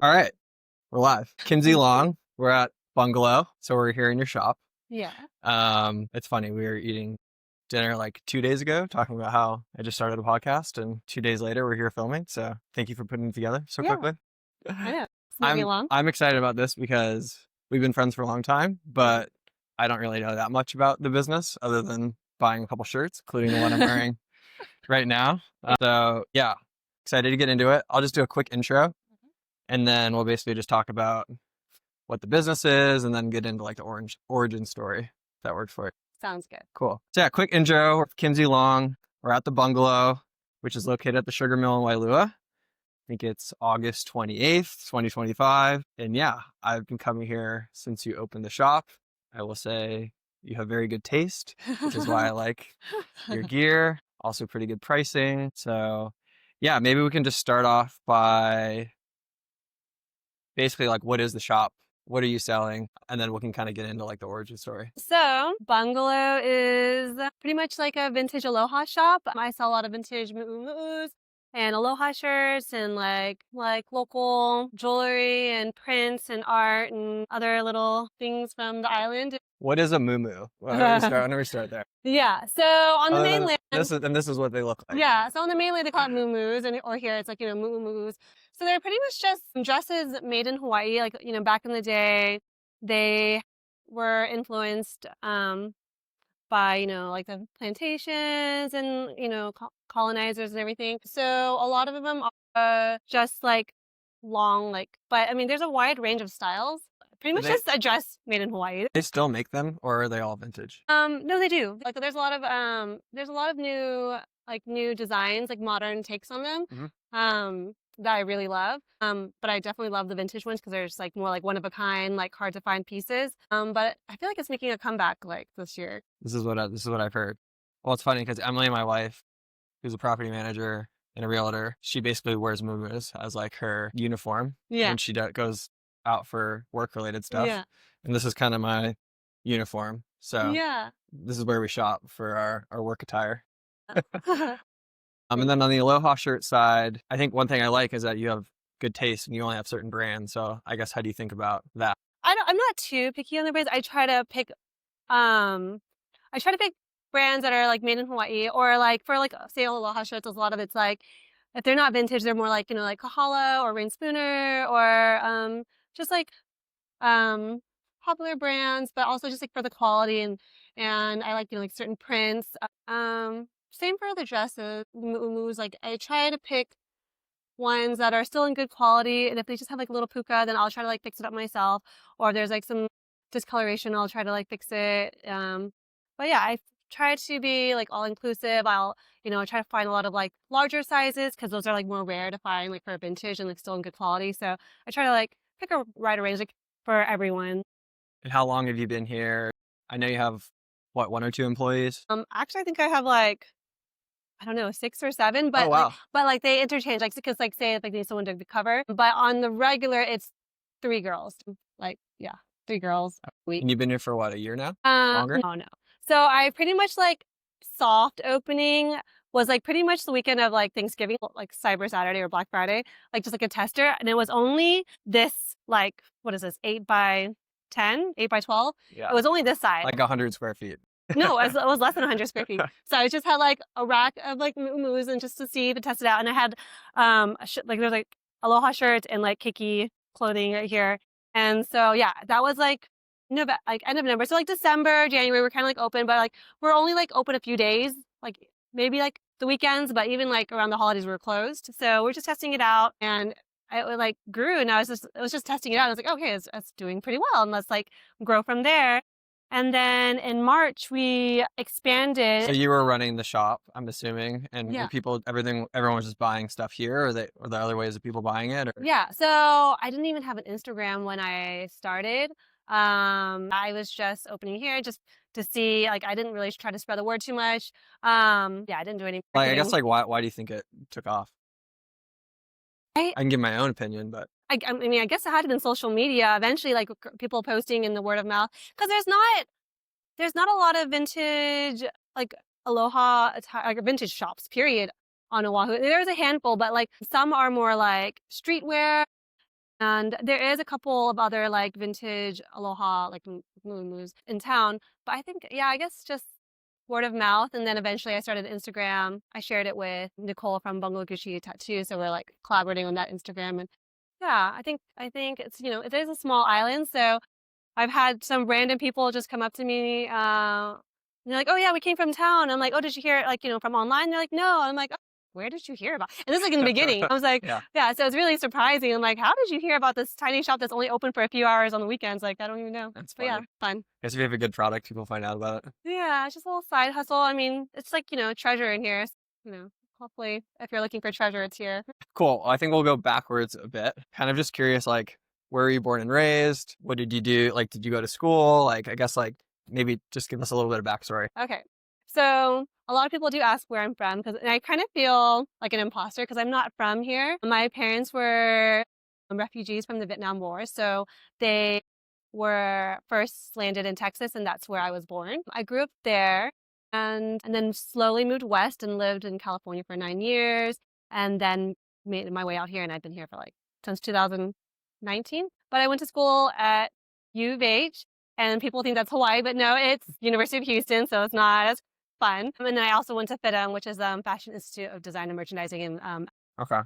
All right, we're live. Kimzie Long. We're at Bungalow, so we're here in your shop. Yeah. It's funny. We were eating dinner like 2 days ago, talking about how I just started a podcast, and 2 days later we're here filming. So thank you for putting it together so Yeah. quickly. I know. It's moving I'm along. I'm excited about this because we've been friends for a long time, but I don't really know that much about the business other than buying a couple shirts, including the one I'm wearing right now. So yeah, excited to get into it. I'll just do a quick intro, and then we'll basically just talk about what the business is, and then get into like the origin story. If that works for you. Sounds good. Cool. So yeah, quick intro. We're Kimzie Long. We're at the Bungalow, which is located at the Sugar Mill in Wailua. I think it's August 28th, 2025. And yeah, I've been coming here since you opened the shop. I will say you have very good taste, which is why I like your gear. Also pretty good pricing. So yeah, maybe we can just start off by basically like, what is the shop? What are you selling? And then we can kind of get into like the origin story. So, Bungalow is pretty much like a vintage Aloha shop. I sell a lot of vintage mu'umu's and Aloha shirts and like local jewelry and prints and art and other little things from the island. What is a muumuu? Why don't we start there? Yeah. So on the Other than- mainland, this is what they look like. yeah. So on the mainland they call it muumu's, and or here it's like mu'umu's. So they're pretty much just dresses made in Hawaii. Like back in the day, they were influenced by like the plantations and colonizers and everything. So a lot of them are just like long, but I mean there's a wide range of styles. Pretty much just a dress made in Hawaii. They still make them, or are they all vintage? No, they do. Like there's a lot of new designs, like modern takes on them. That I really love. But I definitely love the vintage ones because they're just like more like one of a kind, like hard to find pieces. But I feel like it's making a comeback like this year. This is what I've heard. Well, it's funny because Emily, my wife, who's a property manager and a realtor, she basically wears muumuus as like her uniform when she goes out for work related stuff. Yeah. And this is kind of my uniform. So yeah. this is where we shop for our work attire. And then on the Aloha shirt side, I think one thing I like is that you have good taste and you only have certain brands. So I guess, how do you think about that? I'm not too picky on the brands. I try to pick brands that are like made in Hawaii, or like for like say Aloha shirts, a lot of it's like if they're not vintage, they're more like like Kahala or Rain Spooner or just like popular brands, but also just like for the quality and I like like certain prints. Same for the dresses, muumu's. Like I try to pick ones that are still in good quality, and if they just have like a little puka, then I'll try to like fix it up myself. Or if there's like some discoloration, I'll try to like fix it. But yeah, I try to be like all inclusive. I'll try to find a lot of like larger sizes because those are like more rare to find like for vintage and like still in good quality. So I try to like pick a wide range like for everyone. And how long have you been here? I know you have what, 1 or 2 employees? Actually, I think I have like I don't know, 6 or 7, but oh, wow. like they interchange, like because like say if like need someone to cover, but on the regular it's 3 girls, like 3 girls a week. And you've been here for what, a year now? Longer? No. So I pretty much like soft opening was like pretty much the weekend of like Thanksgiving, like Cyber Saturday or Black Friday, like just like a tester, and it was only this like what is this 8 by 10, 8 by 12. Yeah. It was only this size, like 100 square feet. No, it was less than 100 square feet. So I just had like a rack of like muumu's and just to see to test it out. And I had like there's like Aloha shirts and like keiki clothing right here. And so yeah, that was like end of November. So like December, January, we're kind of like open, but like we're only like open a few days, like maybe like the weekends, but even like around the holidays we were closed. So we're just testing it out, and it like grew, and it was just testing it out. I was like, okay, it's doing pretty well, and let's like grow from there. And then in March, we expanded. So you were running the shop, I'm assuming, and Yeah. everyone was just buying stuff here, or there other ways of people buying it? Or? Yeah. So I didn't even have an Instagram when I started. I was just opening here just to see, like, I didn't really try to spread the word too much. I didn't do any Like, I guess, marketing. like, why do you think it took off? I can give my own opinion, but I mean, I guess it had been social media eventually, like people posting in the word of mouth, because there's not a lot of vintage like Aloha like vintage shops period on Oahu. There's a handful, but like some are more like streetwear, And there is a couple of other like vintage Aloha like moves in town, but I think I guess just word of mouth. And then eventually I started Instagram. I shared it with Nicole from Bungalow Gucci Tattoo, so we're like collaborating on that Instagram. And yeah, I think it's it is a small island, so I've had some random people just come up to me. They're like, "Oh yeah, we came from town." I'm like, "Oh, did you hear it like from online?" They're like, "No." I'm like, "Oh, where did you hear about?" And this is like in the beginning. I was like, Yeah. "Yeah." So it's really surprising. I'm like, "How did you hear about this tiny shop that's only open for a few hours on the weekends?" Like, I don't even know. That's But yeah, funny. fun. Guess if you have a good product, people find out about it. Yeah, it's just a little side hustle. I mean, it's like treasure in here. You know, hopefully, if you're looking for treasure, it's here. Cool. I think we'll go backwards a bit. Kind of just curious, like, where were you born and raised? What did you do? Like, did you go to school? Like, I guess, like, maybe just give us a little bit of backstory. Okay. So a lot of people do ask where I'm from because I kind of feel like an imposter because I'm not from here. My parents were refugees from the Vietnam War. So they were first landed in Texas, and that's where I was born. I grew up there and then slowly moved west and lived in California for 9 years and then made my way out here. And I've been here for like since 2019. But I went to school at U of H, and people think that's Hawaii, but no, it's University of Houston, so it's not as fun. And then I also went to FITM, which is Fashion Institute of Design and Merchandising. And Okay.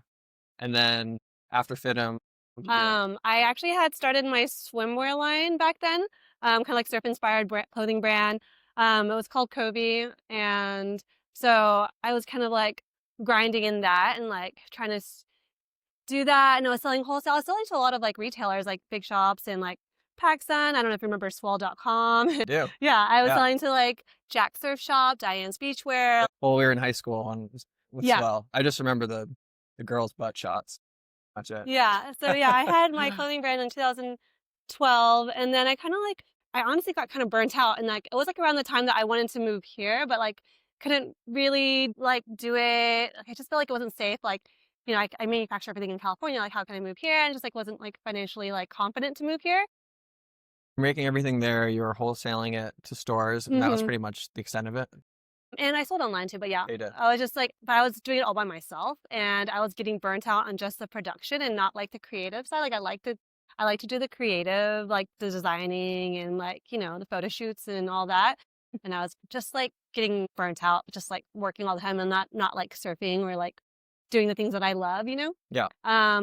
And then after FITM, what did you do? I actually had started my swimwear line back then, kind of like surf-inspired clothing brand. It was called Kobe, and so I was kind of like grinding in that and like trying to do that. And I was selling wholesale. I was selling to a lot of like retailers, like big shops and like PacSun. I don't know if you remember swell.com. Do. Yeah, I was Yeah. selling to like Jack Surf Shop, Diane's Beachwear. Well, we were in high school with Yeah. Swell. I just remember the girls' butt shots. That's it. Yeah. So yeah, I had my clothing brand in 2012, and then I honestly got kind of burnt out, and like it was like around the time that I wanted to move here, but like couldn't really like do it. Like I just felt like it wasn't safe. Like I manufacture everything in California. Like how can I move here? And just like wasn't like financially like confident to move here. Making everything there, you were wholesaling it to stores, and that was Hmm. pretty much the extent of it. And I sold online too, but yeah, They did. I was just like, but I was doing it all by myself, and I was getting burnt out on just the production and not like the creative side. Like I like to do the creative, like the designing and like the photo shoots and all that. And I was just like getting burnt out, just like working all the time and not like surfing or like doing the things that I love. Yeah.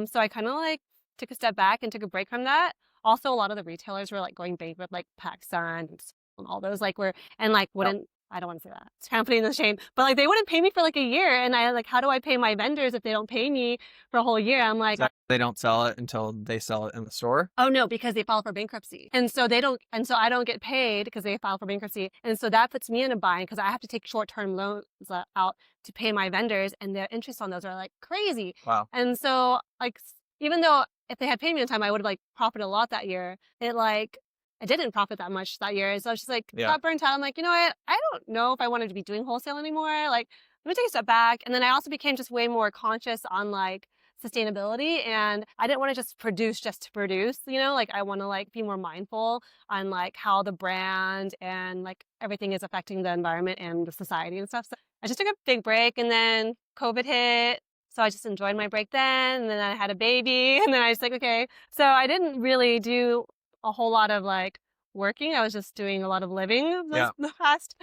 So I kind of like took a step back and took a break from that. Also, a lot of the retailers were like going bankrupt, like PacSun and all those like were and like Yep. wouldn't. I don't want to say that. It's kind of putting in the shame, but like they wouldn't pay me for like a year, and I like, how do I pay my vendors if they don't pay me for a whole year? I'm like, They don't sell it until they sell it in the store. oh no, because they file for bankruptcy, and so they don't, and so I don't get paid because they file for bankruptcy, and so that puts me in a bind because I have to take short-term loans out to pay my vendors, and the interest on those are like crazy. Wow. And so like even though if they had paid me on time, I would have like profited a lot that year. I didn't profit that much that year. So I was just like, Yeah. got burnt out. I'm like, you know what? I don't know if I wanted to be doing wholesale anymore. Like, let me take a step back. And then I also became just way more conscious on like sustainability. And I didn't want to just to produce, like I want to like be more mindful on like how the brand and like everything is affecting the environment and the society and stuff. So I just took a big break, and then COVID hit. So I just enjoyed my break then. And then I had a baby, and then I was like, okay. So I didn't really do a whole lot of like working. I was just doing a lot of living Yeah. the past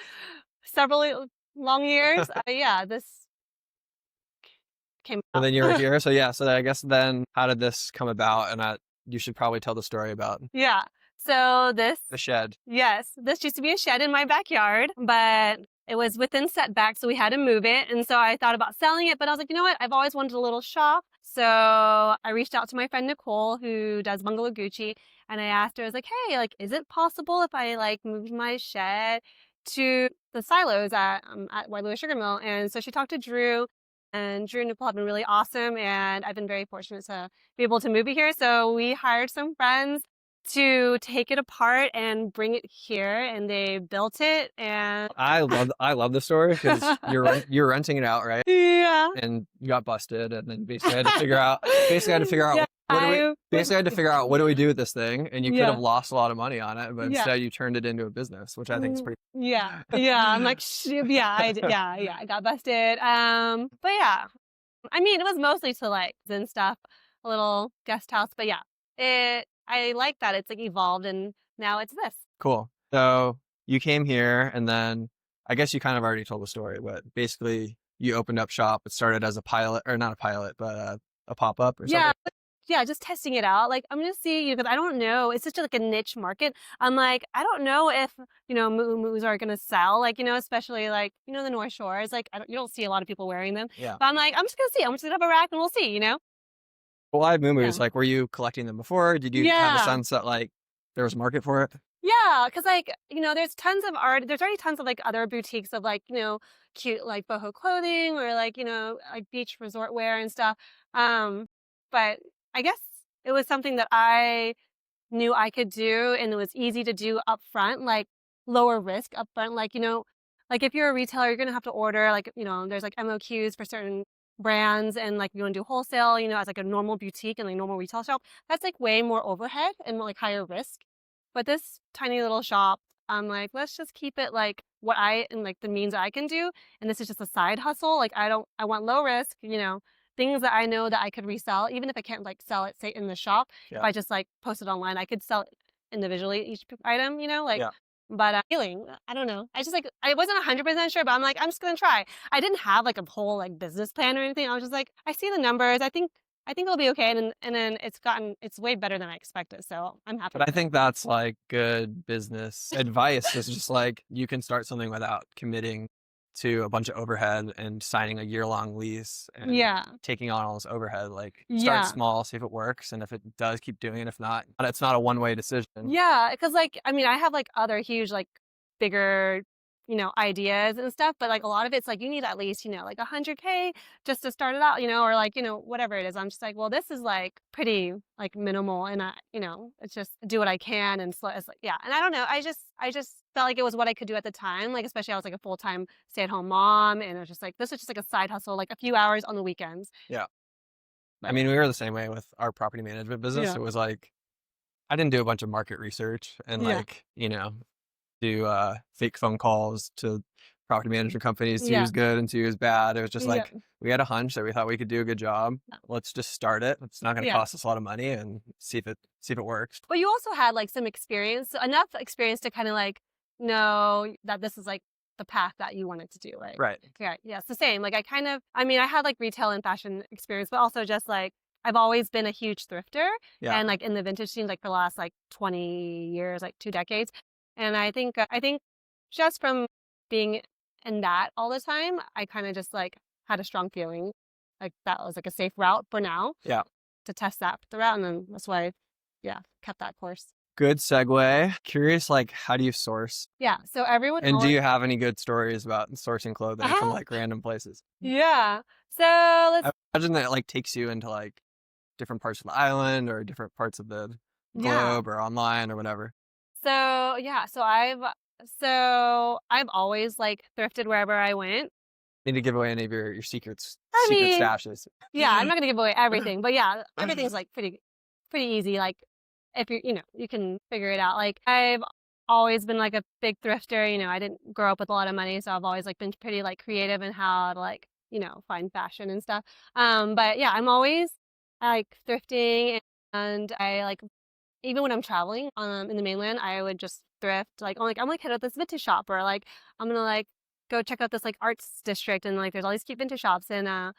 several long years. Yeah, this came So out. then you were here. So yeah. So I guess then how did this come about? And you should probably tell the story about Yeah. So the shed. yes, this used to be a shed in my backyard, but it was within setback, so we had to move it. And so I thought about selling it, but I was like, you know what? I've always wanted a little shop. So I reached out to my friend Nicole, who does Bungalow Gucci, and I asked her, I was like, hey, like, is it possible if I like moved my shed to the silos at Wailua Sugar Mill? And so she talked to Drew, and Drew and Nicole have been really awesome, and I've been very fortunate to be able to move it here. So we hired some friends to take it apart and bring it here, and they built it. And I love the story because you're renting it out, right? yeah, And you got busted, and then basically had to figure out Yeah, what do we do with this thing? And you could Yeah. have lost a lot of money on it, but Yeah. instead you turned it into a business, which I think is pretty. Yeah, I'm like, yeah, I got busted. But yeah, I mean, it was mostly to like Zen stuff, a little guest house, but yeah. I like that it's like evolved and now it's this. Cool. So you came here and then I guess you kind of already told the story, but basically you opened up shop. It started as a pilot, or not a pilot, but a pop up or Yeah, something. yeah, just testing it out. Like, I'm gonna see, because I don't know. It's such like a niche market. I'm like, I don't know if, moo are gonna sell. Like, especially like, the North Shore. It's like, you don't see a lot of people wearing them. Yeah. But I'm like, I'm just gonna see. I'm just gonna have a rack and we'll see. Well, live Yeah. Moo like, were you collecting them before? Did you have a Yeah. sense that like there was a market for it? Yeah, because like, there's tons of art. There's already tons of like other boutiques of like, cute like boho clothing or like, like beach resort wear and stuff. But I guess it was something that I knew I could do and it was easy to do up front, like lower risk up front. Like, like if you're a retailer, you're gonna have to order like, there's like MOQs for certain brands and like you want to do wholesale, as like a normal boutique and like normal retail shop. That's like way more overhead and like higher risk. But this tiny little shop, I'm like, let's just keep it like what I and like the means I can do. And this is just a side hustle. Like I want low risk, things that I know that I could resell, even if I can't like sell it, say in the shop. Yeah. If I just like post it online, I could sell it individually, each item, like, Yeah. but feeling, I don't know. I just like, I wasn't 100% sure, but I'm like, I'm just going to try. I didn't have like a whole like business plan or anything. I was just like, I see the numbers. I think it'll be okay. And then it's way better than I expected. So I'm happy. But I think that's like good business advice. It's just like you can start something without committing to a bunch of overhead and signing a year-long lease and Yeah. taking on all this overhead. Like Yeah. start small, see if it works, and if it does, keep doing it. If not, it's not a one-way decision. Yeah, because like I mean, I have like other huge like bigger ideas and stuff, but like a lot of it's like you need at least like 100K just to start it out, or like whatever it is. I'm just like, well, this is like pretty like minimal, and it's just do what I can and slow. It's like yeah, and I don't know. I just felt like it was what I could do at the time, like especially I was like a full-time stay-at-home mom, and it was just like this was just like a side hustle, like a few hours on the weekends. Yeah. But I mean, we were the same way with our property management business. Yeah. It was like I didn't do a bunch of market research and Yeah. like, do fake phone calls to property management companies to Yeah. use good and to use bad. It was just Yeah. like we had a hunch that we thought we could do a good job. Let's just start it. It's not going to Yeah. cost us a lot of money and see if it works. But you also had like some experience, enough experience to kind of like know that this is like the path that you wanted to do, right? Right. Yeah, yeah, it's the same. Like I mean, I had like retail and fashion experience, but also just like I've always been a huge thrifter Yeah. and like in the vintage scene, like for the last like 20 years, like 2 decades. And I think just from being in that all the time, I kind of just like had a strong feeling like that was like a safe route for now. Yeah. To test that the route, and then that's why, yeah, kept that course. Good segue. Curious, like, how do you source? Yeah. So everyone. And do you have any good stories about sourcing clothing from like random places? Yeah. So let's. I imagine that it like takes you into like different parts of the island or different parts of the globe or online or whatever. So yeah. So I've always like thrifted wherever I went. Need to give away any of your secrets, I secret mean, stashes. Yeah, I'm not gonna give away everything, but yeah, everything's like pretty easy. Like if you can figure it out. Like I've always been like a big thrifter. I didn't grow up with a lot of money, so I've always like been pretty like creative in how to like find fashion and stuff. But yeah, I'm always like thrifting, and I like even when I'm traveling in the mainland, I would just thrift. Like I'm like hit up this vintage shop, or like I'm gonna like go check out this like arts district, and like there's all these cute vintage shops, and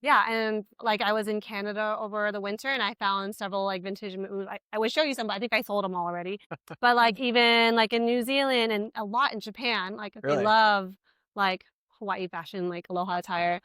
yeah, and like I was in Canada over the winter and I found several like vintage moves. I would show you some, but I think I sold them already. But like even like in New Zealand and a lot in Japan, like they Really? love like Hawaii fashion, like aloha attire.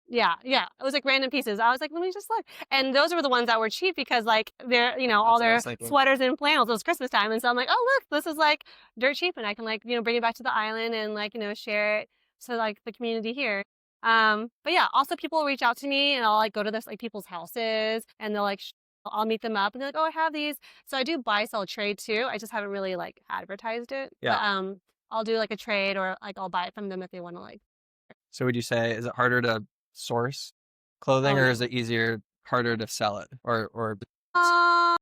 Yeah, yeah. It was like random pieces. I was like, let me just look. And those were the ones that were cheap because like they're, all That's what I their was thinking. sweaters and flannels. It was Christmas time. And so I'm like, oh, look, this is like dirt cheap. And I can like, bring it back to the island and like, share it to like the community here. But yeah, also people will reach out to me and I'll like go to this like people's houses and they'll like, I'll meet them up and they're like, oh, I have these. So I do buy, sell, trade too. I just haven't really like advertised it. Yeah. But, I'll do like a trade or like I'll buy it from them if they want to like. So would you say, is it harder to source clothing or is it harder to sell it or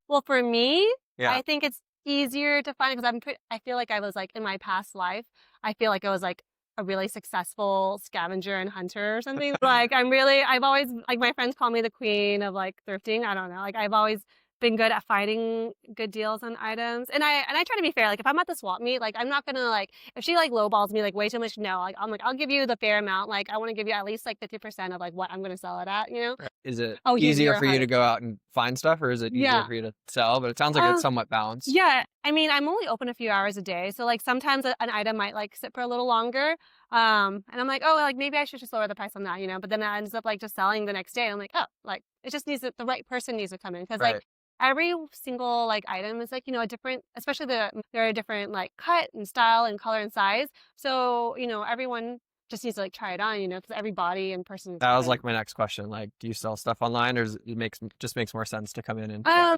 well, for me, yeah. I think it's easier to find because I feel like I was like in my past life, I feel like I was like a really successful scavenger and hunter or something. Like I've always, like, my friends call me the queen of like thrifting. I don't know. Like I've always been good at finding good deals on items. And I try to be fair. Like if I'm at the swap meet, like I'm not gonna like, if she like lowballs me like way too much, no, like I'm like, I'll give you the fair amount. Like I want to give you at least like 50% of like what I'm gonna sell it at, you know? Right. Is it Oh, easier you're for you to hard. go out and find stuff, or is it easier Yeah. for you to sell? But it sounds like it's somewhat balanced. Yeah, I mean, I'm only open a few hours a day, so like sometimes an item might like sit for a little longer. And I'm like, oh, like maybe I should just lower the price on that, you know. But then it ends up like just selling the next day. And I'm like, oh, like it just needs the right person needs to come in because like Right. every single like item is like, you know, a different, especially there are different like cut and style and color and size. So you know, everyone just needs to like try it on, you know, because every body and person is That was different. like my next question. Like, do you sell stuff online, or just makes more sense to come in and Um,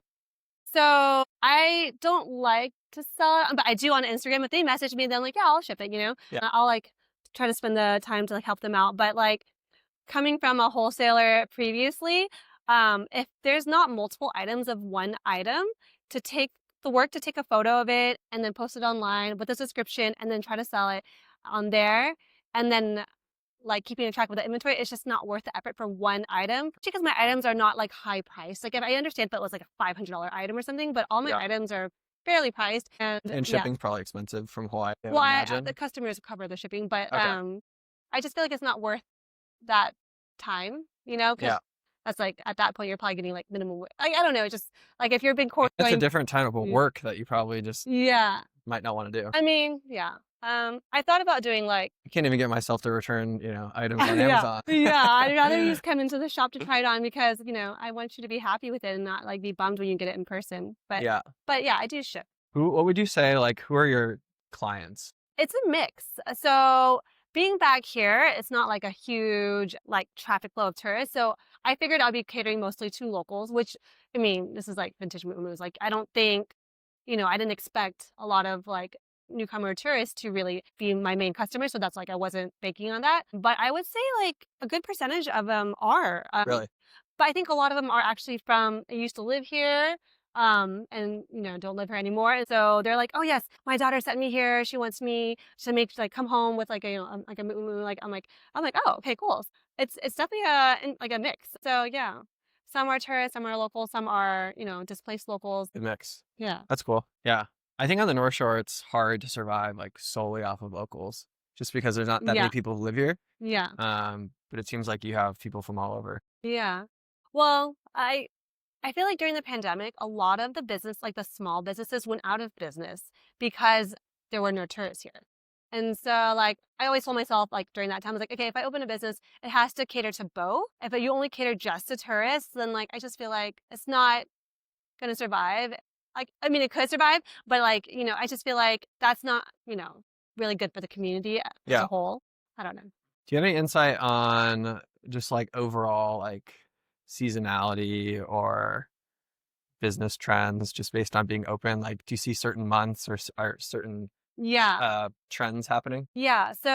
So I don't like to sell it, but I do on Instagram. If they message me, then like, yeah, I'll ship it, you know? Yeah. I'll like try to spend the time to like help them out. But like coming from a wholesaler previously, if there's not multiple items of one item, to take the work to take a photo of it and then post it online with a description and then try to sell it on there. And then like keeping a track with the inventory, it's just not worth the effort for one item because my items are not like high priced. Like if I understand if it was like a $500 item or something, but all my Yeah. items are fairly priced and yeah. shipping's probably expensive from Hawaii, I would Well, imagine. the customers cover the shipping, but Okay. I just feel like it's not worth that time, you know, because Yeah. that's like at that point you're probably getting like minimum. Like I don't know, just like if you're a big court It's a going, different type of work that you probably just yeah. might not want to do. I mean, yeah. I thought about doing like I can't even get myself to return, items on yeah, Amazon. yeah. I'd rather you just come into the shop to try it on because you know I want you to be happy with it and not like be bummed when you get it in person. Yeah. But yeah, I do ship. What would you say, like, who are your clients? It's a mix. So being back here, it's not like a huge like traffic flow of tourists. So I figured I'd be catering mostly to locals, which I mean, this is like vintage moves. Like I don't think, you know, I didn't expect a lot of like newcomer tourists to really be my main customer. So that's like I wasn't banking on that. But I would say like a good percentage of them are. Really? But I think a lot of them are actually from, I used to live here, and you know, don't live here anymore. And so they're like, oh yes, my daughter sent me here. She wants me to make like come home with like a, you know, like a moo. Like I'm like, oh, okay, cool. It's definitely like a mix. So yeah, some are tourists, some are local, some are, you know, displaced locals. Good mix. Yeah. That's cool. Yeah. I think on the North Shore, it's hard to survive like solely off of locals just because there's not that many Yeah. people who live here. Yeah. But it seems like you have people from all over. Yeah. Well, I feel like during the pandemic, a lot of the business, like the small businesses, went out of business because there were no tourists here. And so, like, I always told myself, like, during that time, I was like, okay, if I open a business, it has to cater to both. If you only cater just to tourists, then, like, I just feel like it's not going to survive. Like, I mean, it could survive, but, like, you know, I just feel like that's not, you know, really good for the community as Yeah. a whole. I don't know. Do you have any insight on just like overall like seasonality or business trends just based on being open? Like, do you see certain months or certain Yeah. trends happening? Yeah. So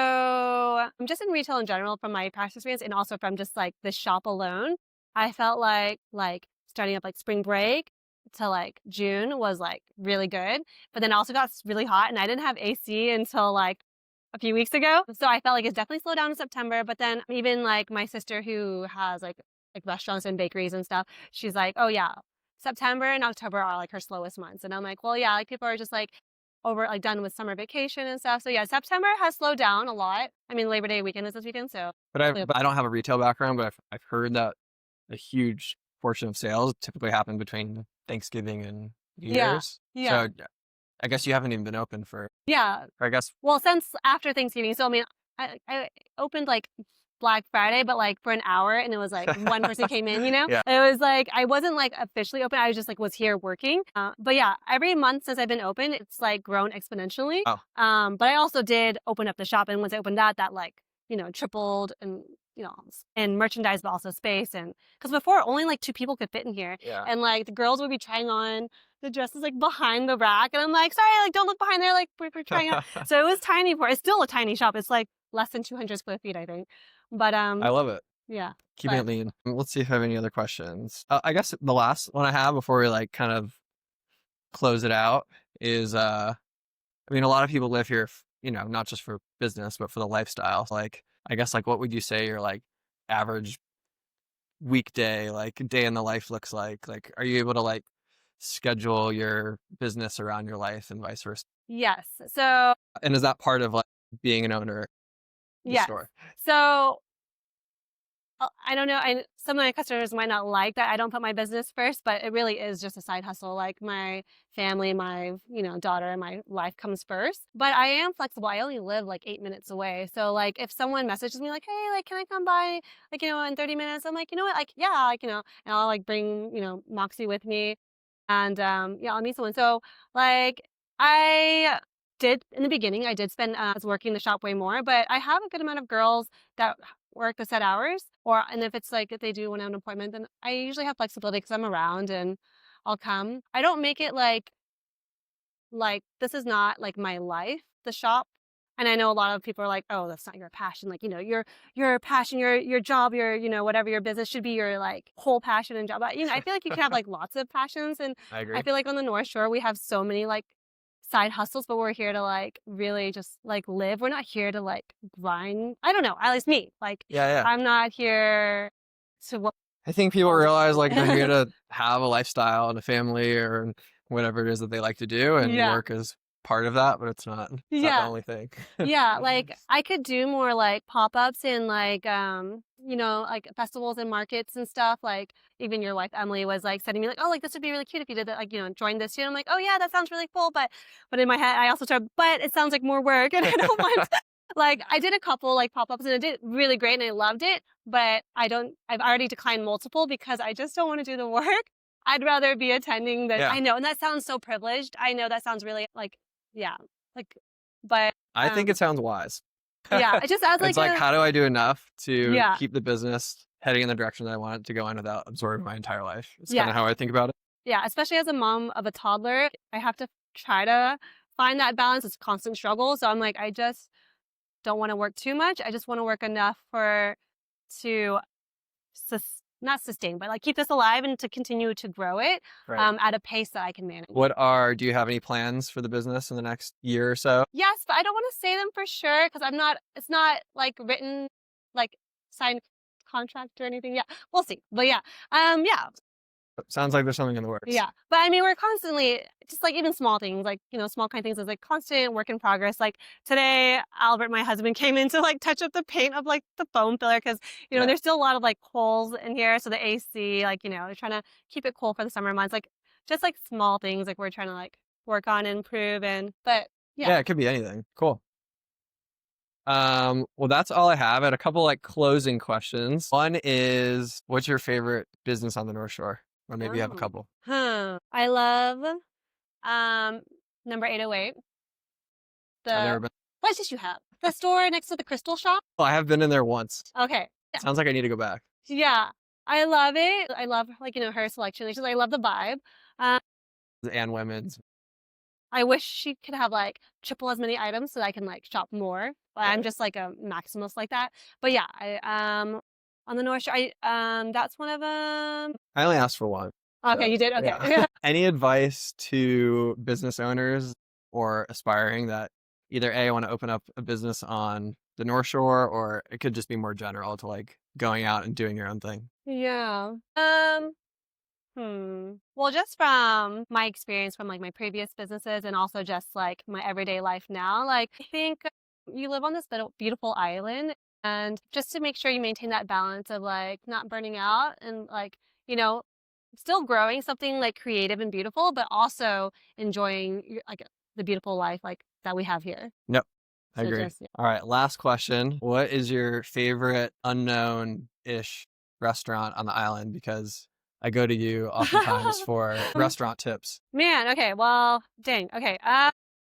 I'm just in retail in general from my past experience and also from just like the shop alone. I felt like starting up like spring break to like June was like really good. But then it also got really hot and I didn't have AC until like a few weeks ago. So I felt like it's definitely slowed down in September. But then even like my sister who has like restaurants and bakeries and stuff, she's like, oh yeah, September and October are like her slowest months. And I'm like, well, yeah, like people are just like over like done with summer vacation and stuff. So yeah, September has slowed down a lot. I mean, Labor Day weekend is this weekend, so But I don't have a retail background, but I've heard that a huge portion of sales typically happen between Thanksgiving and New yeah, Year's. yeah, So I guess you haven't even been open for, yeah. or I guess, Well, since after Thanksgiving, so I mean, I opened like Black Friday, but like for an hour, and it was like one person came in. You know, Yeah. it was like I wasn't like officially open. I was just like was here working. But yeah, every month since I've been open, it's like grown exponentially. Oh. But I also did open up the shop, and once I opened that like you know tripled and you know and merchandise, but also space, and because before only like 2 people could fit in here, Yeah. and like the girls would be trying on the dresses like behind the rack, and I'm like, sorry, like don't look behind there, like we're trying on. So it was tiny for. It's still a tiny shop. It's like less than 200 square feet, I think. But I love it. yeah. Keeping it lean. Let's see if I have any other questions. I guess the last one I have before we like kind of close it out is, I mean, a lot of people live here, not just for business, but for the lifestyle. Like, I guess, like, what would you say your like average weekday, like day in the life looks like? Like, are you able to like schedule your business around your life and vice versa? Yes. So And is that part of like being an owner of the yes. store? So I don't know. Some of my customers might not like that I don't put my business first, but it really is just a side hustle. Like my family, my daughter, and my life comes first. But I am flexible. I only live like 8 minutes away, so like if someone messages me like, "Hey, like, can I come by like in 30 minutes?" I'm like, you know what, like yeah, like and I'll like bring Moxie with me, and yeah, I'll meet someone. So like I did in the beginning, I did spend I was working the shop way more, but I have a good amount of girls that work the set hours, and if it's like if they do want an appointment, then I usually have flexibility because I'm around and I'll come. I don't make it like this is not like my life, the shop. And I know a lot of people are like, oh, that's not your passion. Like, your passion, your job, whatever your business should be your like whole passion and job. But, I feel like you can have like lots of passions. And I agree. I feel like on the North Shore, we have so many like side hustles, but we're here to like really just like live. We're not here to like grind. I don't know. At least me. Like, Yeah. I'm not here to work. I think people realize like they're here to have a lifestyle and a family or whatever it is that they like to do, and Yeah. work is part of that, but it's not the Yeah. only thing. Yeah, like I could do more like pop-ups in like like festivals and markets and stuff. Like even your wife Emily was like sending me like, oh, like this would be really cute if you did that, like, join this year. I'm like, oh yeah, that sounds really cool. But in my head I also started, but it sounds like more work and I don't want like I did a couple like pop-ups and it did really great and I loved it, but I've already declined multiple because I just don't want to do the work. I'd rather be attending than Yeah. I know, and that sounds so privileged. I know that sounds really like yeah. Like but I think it sounds wise. yeah, it just adds like It's like, how do I do enough to Yeah. keep the business heading in the direction that I want it to go in without absorbing my entire life? It's Yeah. kind of how I think about it. Yeah, especially as a mom of a toddler, I have to try to find that balance. It's a constant struggle. So I'm like, I just don't want to work too much. I just want to work enough to not sustain, but like keep this alive and to continue to grow it Right. at a pace that I can manage. Do you have any plans for the business in the next year or so? Yes, but I don't want to say them for sure because it's not like written, like signed contract or anything. Yeah, we'll see. But yeah, yeah. Sounds like there's something in the works. Yeah. But I mean, we're constantly just like even small things, like, small kind of things is like constant work in progress. Like today, Albert, my husband, came in to like touch up the paint of like the foam filler because, there's still a lot of like holes in here. So the AC, like, they're trying to keep it cool for the summer months. Like just like small things like we're trying to like work on and improve. But yeah. Yeah, it could be anything. Cool. Well, that's all I have. I had a couple like closing questions. One is, what's your favorite business on the North Shore? Or maybe you have a couple. I love number 808. I've never been. What did you have? The store next to the crystal shop? Well, I have been in there once. Okay. Yeah. Sounds like I need to go back. Yeah. I love it. I love like, her selection. I love the vibe. And women's. I wish she could have like triple as many items so that I can like shop more. But I'm just like a maximalist like that. But yeah, I on the North Shore, that's one of them. I only asked for one. Okay, so, you did? Okay. Yeah. Any advice to business owners or aspiring that either A, want to open up a business on the North Shore, or it could just be more general to like going out and doing your own thing? Yeah. Well, just from my experience from like my previous businesses and also just like my everyday life now, like I think you live on this beautiful island and just to make sure you maintain that balance of like not burning out and like, still growing something like creative and beautiful, but also enjoying like the beautiful life like that we have here. Yep. I So agree. just, yeah. All right. Last question. What is your favorite unknown-ish restaurant on the island? Because I go to you oftentimes for restaurant tips. Man, okay, well, dang, okay.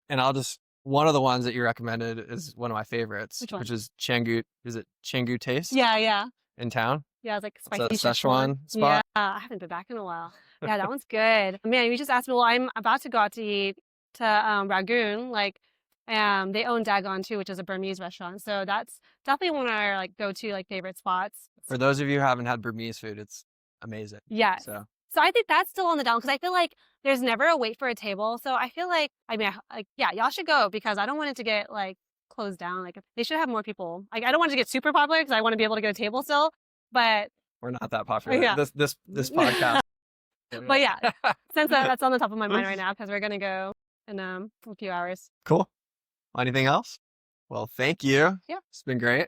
And one of the ones that you recommended is one of my favorites, Which one? which is Changu. Is it Changu Taste Yeah. in town? Yeah, it's like It's a spicy Szechuan spot. Yeah, I haven't been back in a while. Yeah, that one's good. Man, you just asked me. Well, I'm about to go out to eat to Ragoon. Like, they own Dagon too, which is a Burmese restaurant. So that's definitely one of our like go-to like favorite spots. For those of you who haven't had Burmese food, it's amazing. Yeah. So So I think that's still on the down because I feel like there's never a wait for a table. So I feel like, I mean, like, yeah, y'all should go because I don't want it to get like closed down. Like they should have more people. Like I don't want it to get super popular because I want to be able to get a table still. But We're not that popular. yeah. This podcast. But yeah, since that's on the top of my mind right now because we're gonna go in a few hours. Cool. Anything else? Well, thank you. Yeah. It's been great.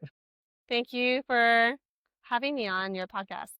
Thank you for having me on your podcast.